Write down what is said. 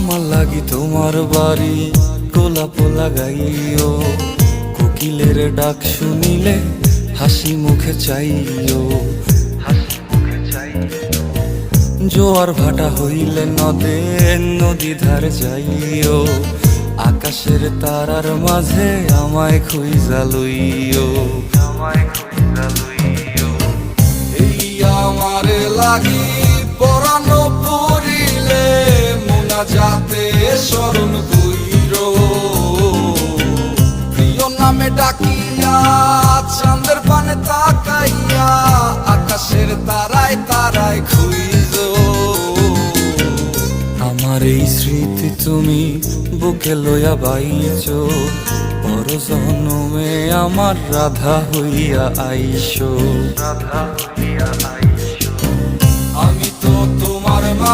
আমার লাগি তোমার বাড়ি গোলাপ লাগাইও, কোকিলের ডাক শুনিলে হাসি মুখে চাইও, জোয়ার ভাটা হইলে নদে নদী ধারে যাইও, আকাশের তারার মাঝে আমায় খুঁজা লইও, এই আমারে লাগি পরানো পড়িলে মোনাজাতে স্মরণ কইরো, প্রিয় নামে ডাকিয়া চাঁদের পানে তাকাইয়া আকাশের তারায় তারায় খুঁজো। আমার এই স্মৃতি তুমি বুকে লইয়া বাইছো, পর জন্মে আমার রাধা হইয়া আইসো, রাধা হইয়া